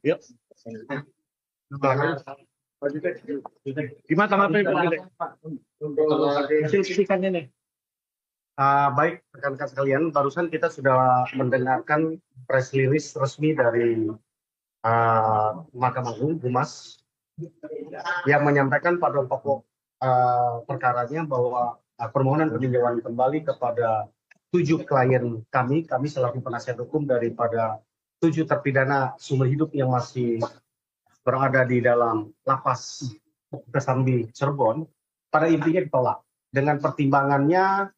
Yuk. Gimana tanggapan hasil kritikannya nih? Baik, rekan-rekan sekalian, barusan kita sudah mendengarkan press release resmi dari Mahkamah Agung, Humas, yang menyampaikan pada pokok perkaranya bahwa permohonan peninjauan kembali kepada 7 klien kami selaku penasihat hukum daripada 7 terpidana seumur hidup yang masih berada di dalam lapas Kesambi Cirebon, pada intinya ditolak. Dengan pertimbangannya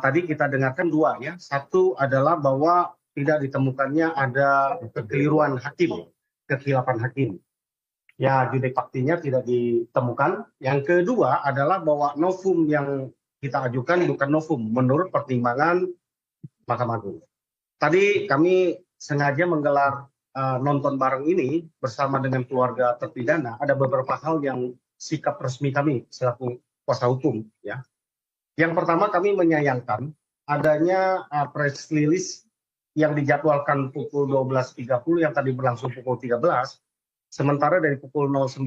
tadi kita dengarkan 2 ya. Satu adalah bahwa tidak ditemukannya ada kekeliruan hakim, kekhilapan hakim. Ya, judek faktinya tidak ditemukan. Yang kedua adalah bahwa novum yang kita ajukan bukan novum menurut pertimbangan Mahkamah Agung. Tadi kami sengaja menggelar nonton bareng ini bersama dengan keluarga terpidana. Ada beberapa hal yang sikap resmi kami selaku kuasa hukum ya. Yang pertama, kami menyayangkan adanya press release yang dijadwalkan pukul 12.30 yang tadi berlangsung pukul 13, sementara dari pukul 09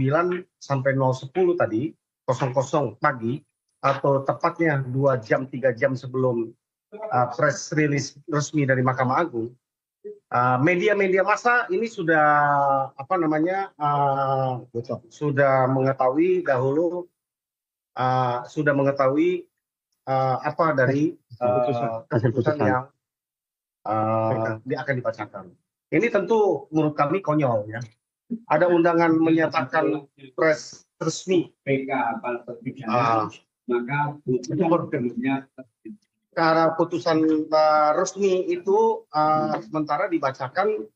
sampai 0.10 tadi, 00 pagi, atau tepatnya 2 jam, 3 jam sebelum press release resmi dari Mahkamah Agung, media-media massa ini sudah sudah mengetahui dahulu, sudah mengetahui apa dari keputusan yang akan dibacakan. Ini tentu menurut kami konyol ya. Ada undangan menyatakan press resmi maka karena putusan resmi itu sementara dibacakan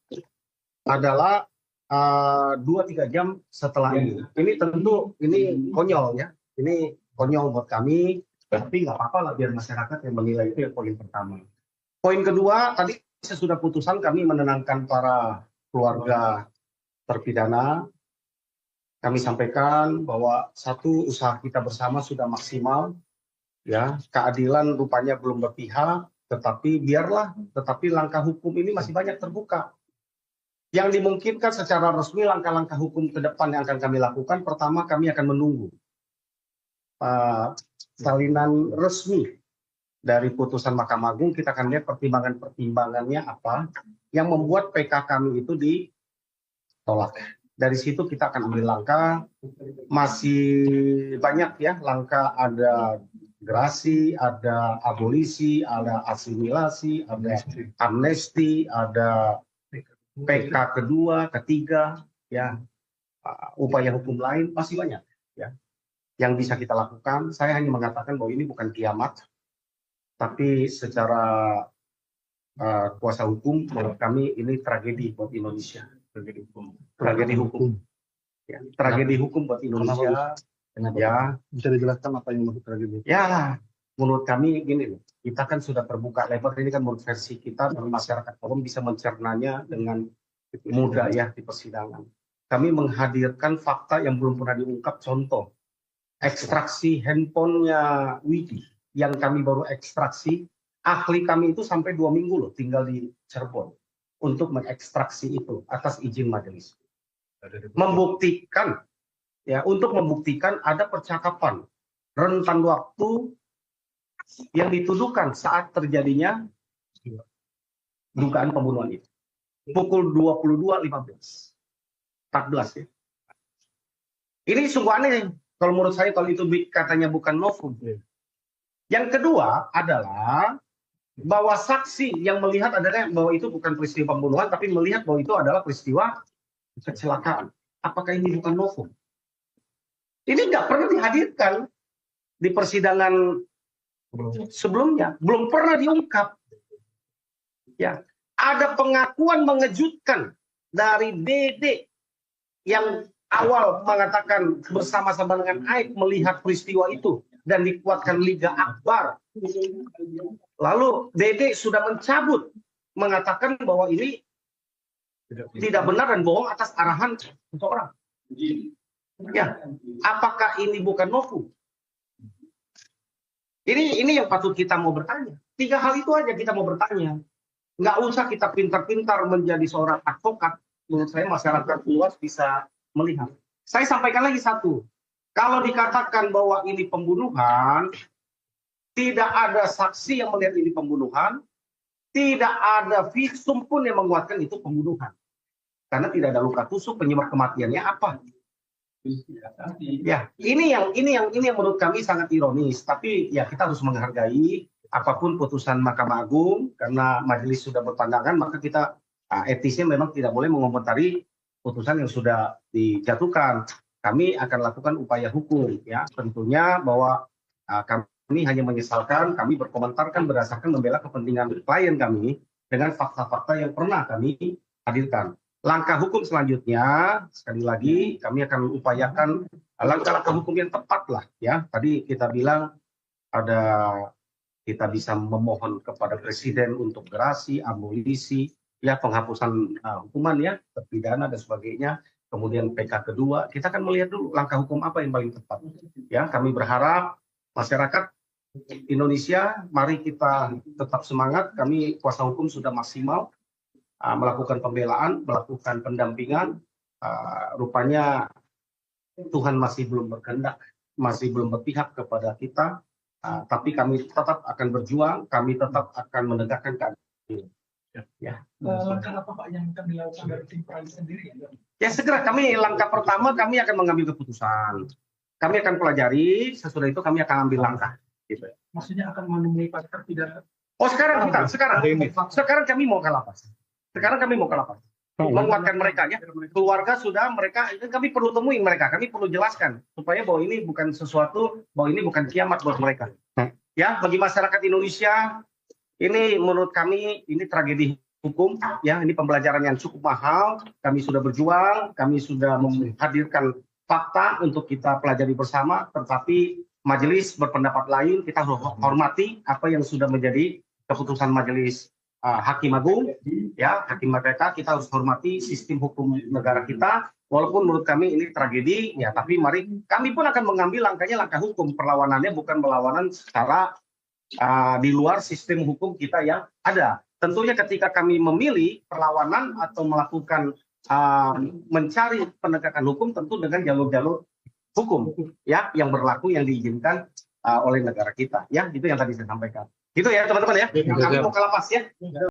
adalah 2-3 jam setelah ini. Ini tentu ini konyol ya. Ini konyol buat kami. Tapi nggak apa-apa lah biar masyarakat yang menilai, itu yang poin pertama. Poin kedua, tadi sesudah putusan kami menenangkan para keluarga terpidana. Kami sampaikan bahwa satu, usaha kita bersama sudah maksimal, ya, keadilan rupanya belum berpihak, tetapi langkah hukum ini masih banyak terbuka. Yang dimungkinkan secara resmi langkah-langkah hukum ke depan yang akan kami lakukan, pertama kami akan menunggu salinan resmi dari putusan Mahkamah Agung. Kita akan lihat pertimbangannya apa yang membuat PK kami itu ditolak. Dari situ kita akan ambil langkah. Masih banyak ya langkah, ada gerasi, ada abolisi, ada asimilasi, ada amnesti, ada PK kedua, ketiga, ya, upaya hukum lain masih banyak ya yang bisa kita lakukan. Saya hanya mengatakan bahwa ini bukan kiamat, tapi secara kuasa hukum menurut kami ini tragedi buat Indonesia. Tragedi hukum. Ya, tragedi hukum buat Indonesia. Ya, bisa dijelaskan apa yang maksud tragedi? Ya, menurut kami gini, kita kan sudah terbuka lebar, ini kan menurut versi kita, dan masyarakat umum bisa mencernanya dengan mudah ya di persidangan. Kami menghadirkan fakta yang belum pernah diungkap. Contoh, ekstraksi handphonenya Widi yang kami baru ekstraksi, ahli kami itu sampai 2 minggu loh tinggal di Cirebon untuk mengekstraksi itu atas izin majelis. Membuktikan ya, untuk membuktikan ada percakapan rentan waktu yang dituduhkan saat terjadinya dugaan pembunuhan itu. Pukul 22.15. 14 ya. Ini sungguh aneh. Kalau menurut saya, kalau itu katanya bukan novum. Yang kedua adalah bahwa saksi yang melihat adalah bahwa itu bukan peristiwa pembunuhan, tapi melihat bahwa itu adalah peristiwa kecelakaan. Apakah ini bukan novum? Ini nggak pernah dihadirkan di persidangan sebelumnya, belum pernah diungkap. Ya, ada pengakuan mengejutkan dari Dede yang awal mengatakan bersama-sama dengan Aib melihat peristiwa itu dan dikuatkan Liga Akbar. Lalu Dede sudah mencabut, mengatakan bahwa ini tidak benar dan bohong atas arahan seseorang. Ya, apakah ini bukan novum? Ini yang patut kita mau bertanya. 3 hal itu aja kita mau bertanya. Nggak usah kita pintar-pintar menjadi seorang advokat. menurut saya masyarakat luas bisa melihat. Saya sampaikan lagi satu, kalau dikatakan bahwa ini pembunuhan, tidak ada saksi yang melihat ini pembunuhan, tidak ada visum pun yang menguatkan itu pembunuhan. Karena tidak ada luka tusuk, penyebab kematiannya apa? Ya, ini yang menurut kami sangat ironis. Tapi ya kita harus menghargai apapun putusan Mahkamah Agung, karena majelis sudah berpandangan, maka kita etisnya memang tidak boleh mengomentari putusan yang sudah dijatuhkan. Kami akan lakukan upaya hukum, ya tentunya bahwa kami hanya menyesalkan, kami berkomentarkan berdasarkan membela kepentingan klien kami dengan fakta-fakta yang pernah kami hadirkan. Langkah hukum selanjutnya, sekali lagi kami akan upayakan langkah-langkah hukum yang tepat lah, ya. Tadi kita bilang kita bisa memohon kepada Presiden untuk gerasi, abolisi, ya penghapusan hukuman ya, terpidana dan sebagainya. Kemudian PK kedua, kita akan melihat dulu langkah hukum apa yang paling tepat. Ya, kami berharap masyarakat Indonesia, mari kita tetap semangat. Kami kuasa hukum sudah maksimal melakukan pembelaan, melakukan pendampingan. Rupanya Tuhan masih belum berkehendak, masih belum berpihak kepada kita. Tapi kami tetap akan berjuang, kami tetap akan menegakkan keadilan. Ya. Langkah apa Pak yang akan dilakukan dari tim peradilan sendiri? Ya segera langkah pertama kami akan mengambil keputusan. Kami akan pelajari, sesudah itu kami akan ambil langkah. Gitu. Maksudnya akan menemui pakar tidak? Oh sekarang kami mau ke lapas. Sekarang kami mau ke lapas. Menguatkan mereka ya. Keluarga sudah mereka, kami perlu temuin mereka, kami perlu jelaskan supaya bahwa ini bukan sesuatu, bahwa ini bukan kiamat buat mereka. Ya, bagi masyarakat Indonesia ini menurut kami ini tragedi hukum ya, ini pembelajaran yang cukup mahal. Kami sudah berjuang, kami sudah menghadirkan fakta untuk kita pelajari bersama, tetapi majelis berpendapat lain, kita harus hormati apa yang sudah menjadi keputusan majelis Hakim Agung, ya Hakim mereka, kita harus hormati sistem hukum negara kita. Walaupun menurut kami ini tragedi, ya tapi mari kami pun akan mengambil langkah hukum. Perlawanannya bukan perlawanan secara di luar sistem hukum kita yang ada. Tentunya ketika kami memilih perlawanan atau melakukan mencari penegakan hukum, tentu dengan jalur-jalur hukum ya yang berlaku, yang diizinkan oleh negara kita. Ya itu yang tadi saya sampaikan. Gitu ya teman-teman ya. Kami mau ke lapas ya.